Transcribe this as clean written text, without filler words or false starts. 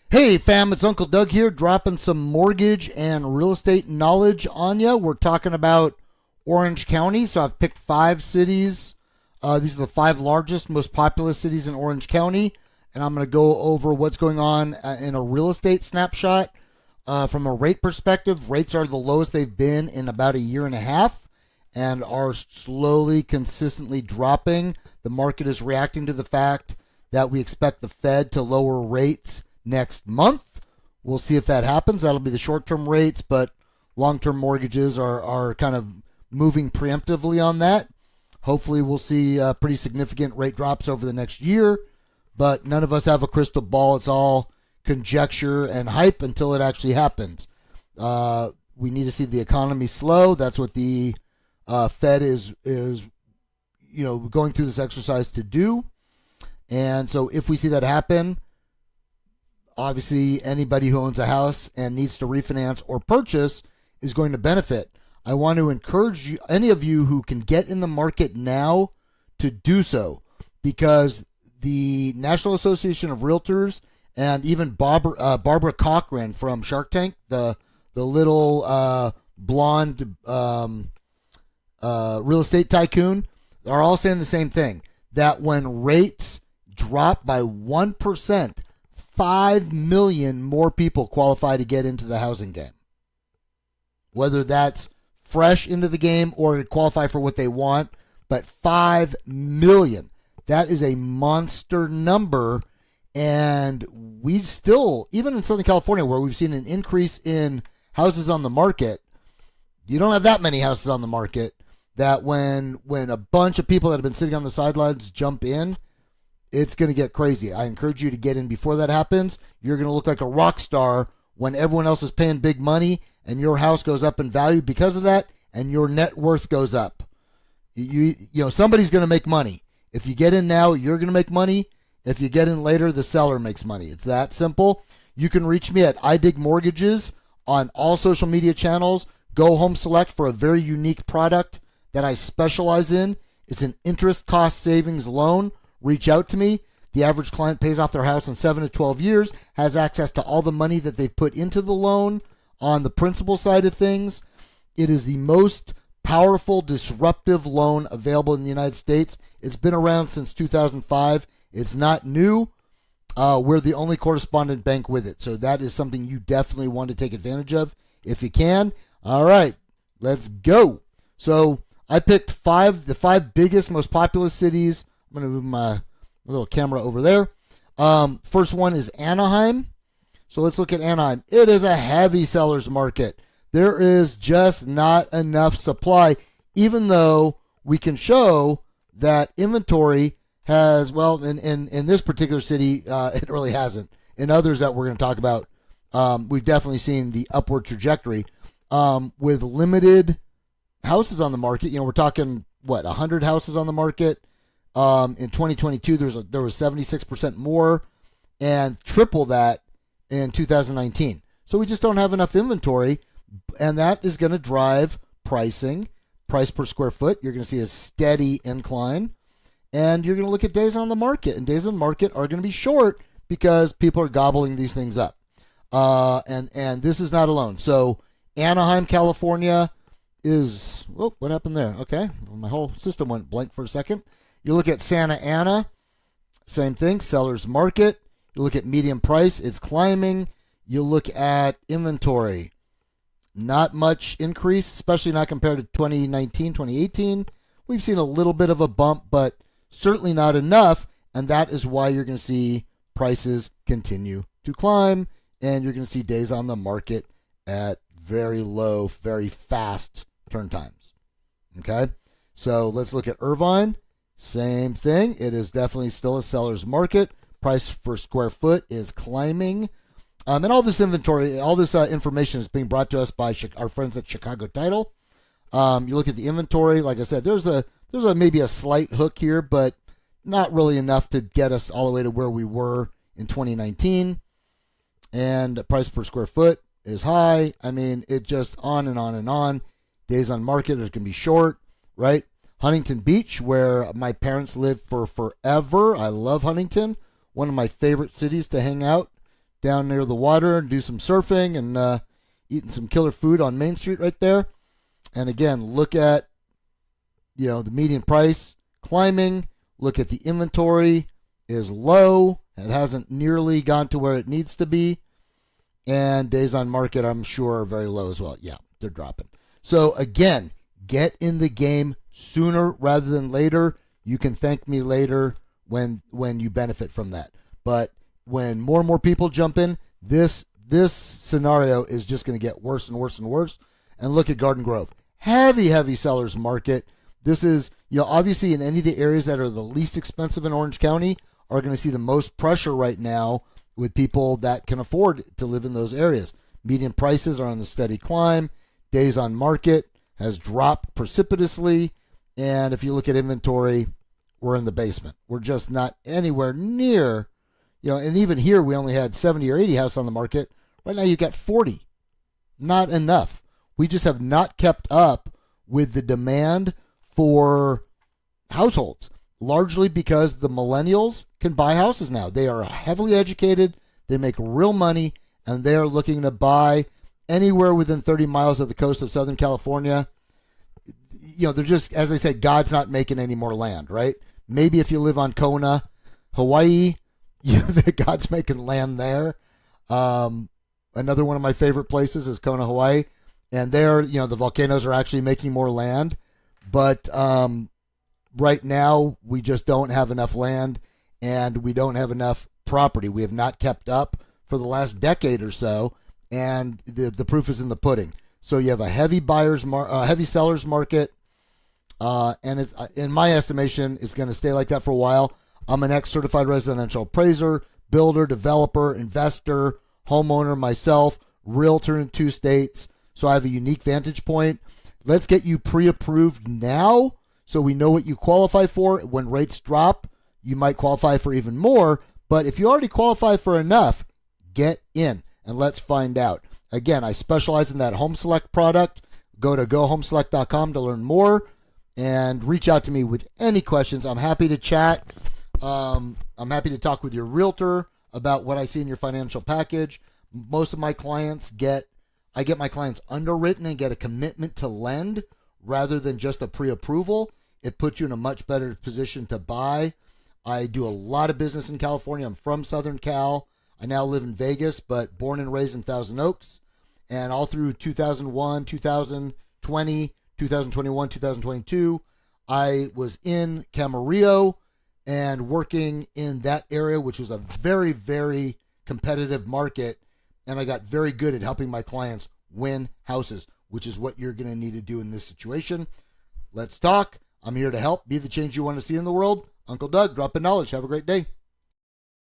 Hey fam, it's Uncle Doug here, dropping some mortgage and real estate knowledge on you. We're talking about Orange County, so I've picked 5 cities. These are the 5 largest, most populous cities in Orange County, and I'm going to go over what's going on in a real estate snapshot. From a rate perspective, rates are the lowest they've been in about a year and a half and are slowly, consistently dropping. The market is reacting to the fact that we expect the Fed to lower rates next month. We'll see if that happens. That'll be the short-term rates, but long-term mortgages are kind of moving preemptively on that. Hopefully, we'll see pretty significant rate drops over the next year, but none of us have a crystal ball. It's all conjecture and hype until it actually happens. We need to see the economy slow. That's what the Fed is going through this exercise to do. And so, if we see that happen, obviously, anybody who owns a house and needs to refinance or purchase is going to benefit. I want to encourage you, any of you who can get in the market now, to do so, because the National Association of Realtors and even Barbara Cochran from Shark Tank, the little blonde real estate tycoon, are all saying the same thing, that when rates drop by 1%, 5 million more people qualify to get into the housing game. Whether that's fresh into the game or qualify for what they want, but 5 million. That is a monster number. And we still, even in Southern California, where we've seen an increase in houses on the market, you don't have that many houses on the market, that when a bunch of people that have been sitting on the sidelines jump in, it's going to get crazy. I encourage you to get in before that happens. You're going to look like a rock star when everyone else is paying big money and your house goes up in value because of that, and your net worth goes up. You know, somebody's going to make money. If you get in now, you're going to make money. If you get in later, the seller makes money. It's that simple. You can reach me at iDig Mortgages on all social media channels. Go Home Select for a very unique product that I specialize in. It's an interest cost savings loan. Reach out to me. The average client pays off their house in 7 to 12 years, has access to all the money that they've put into the loan on the principal side of things. It is the most powerful, disruptive loan available in the United States. It's been around since 2005. It's not new. We're the only correspondent bank with it. So that is something you definitely want to take advantage of if you can. All right, let's go. So I picked the 5 biggest, most populous cities. I'm going to move my little camera over there. First one is Anaheim. So let's look at Anaheim. It is a heavy seller's market. There is just not enough supply, even though we can show that inventory has, well, in this particular city, it really hasn't. In others that we're going to talk about, we've definitely seen the upward trajectory. With limited houses on the market, we're talking, 100 houses on the market. In 2022, there was 76% more, and triple that in 2019. So we just don't have enough inventory, and that is going to drive pricing, price per square foot. You're going to see a steady incline, and you're going to look at days on the market, and days on the market are going to be short because people are gobbling these things up. And this is not alone. So Anaheim, California is, what happened there? Okay, my whole system went blank for a second. You look at Santa Ana, same thing, seller's market. You look at median price, it's climbing. You look at inventory, not much increase, especially not compared to 2019, 2018. We've seen a little bit of a bump, but certainly not enough, and that is why you're going to see prices continue to climb, and you're going to see days on the market at very low, very fast turn times. Okay, so let's look at Irvine. Same thing. It is definitely still a seller's market. Price per square foot is climbing. And all this inventory, all this information is being brought to us by our friends at Chicago Title. You look at the inventory. Like I said, there's maybe a slight hook here, but not really enough to get us all the way to where we were in 2019. And price per square foot is high. I mean, it just on and on and on. Days on market are going to be short, right? Huntington Beach, where my parents lived for forever. I love Huntington. One of my favorite cities to hang out down near the water and do some surfing and eating some killer food on Main Street right there. And again, look at the median price climbing. Look at the inventory is low. It hasn't nearly gone to where it needs to be. And days on market, I'm sure, are very low as well. Yeah, they're dropping. So again, get in the game sooner rather than later. You can thank me later when you benefit from that. But when more and more people jump in, this scenario is just going to get worse and worse and worse. And look at Garden Grove. Heavy sellers market. This is, obviously in any of the areas that are the least expensive in Orange County are going to see the most pressure right now with people that can afford to live in those areas. Median prices are on the steady climb. Days on market has dropped precipitously. And if you look at inventory, we're in the basement. We're just not anywhere near, and even here we only had 70 or 80 houses on the market. Right now you've got 40. Not enough. We just have not kept up with the demand for households, largely because the millennials can buy houses now. They are heavily educated, they make real money, and they are looking to buy anywhere within 30 miles of the coast of Southern California. They're just, as I said, God's not making any more land, right? Maybe if you live on Kona, Hawaii, God's making land there. Another one of my favorite places is Kona, Hawaii. And there, the volcanoes are actually making more land. But right now, we just don't have enough land and we don't have enough property. We have not kept up for the last decade or so. And the proof is in the pudding. So you have a heavy heavy sellers market. And it's, in my estimation, it's going to stay like that for a while. I'm an ex-certified residential appraiser, builder, developer, investor, homeowner myself, realtor in 2 states. So I have a unique vantage point. Let's get you pre-approved now so we know what you qualify for. When rates drop, you might qualify for even more. But if you already qualify for enough, get in and let's find out. Again, I specialize in that Home Select product. Go to gohomeselect.com to learn more and reach out to me with any questions. I'm happy to chat. I'm happy to talk with your realtor about what I see in your financial package. Most of my clients I get my clients underwritten and get a commitment to lend rather than just a pre-approval. It puts you in a much better position to buy. I do a lot of business in California. I'm from Southern Cal. I now live in Vegas, but born and raised in Thousand Oaks. And all through 2001, 2020, 2021, 2022, I was in Camarillo and working in that area, which was a very, very competitive market. And I got very good at helping my clients win houses, which is what you're going to need to do in this situation. Let's talk. I'm here to help. Be the change you want to see in the world. Uncle Doug, drop in knowledge. Have a great day.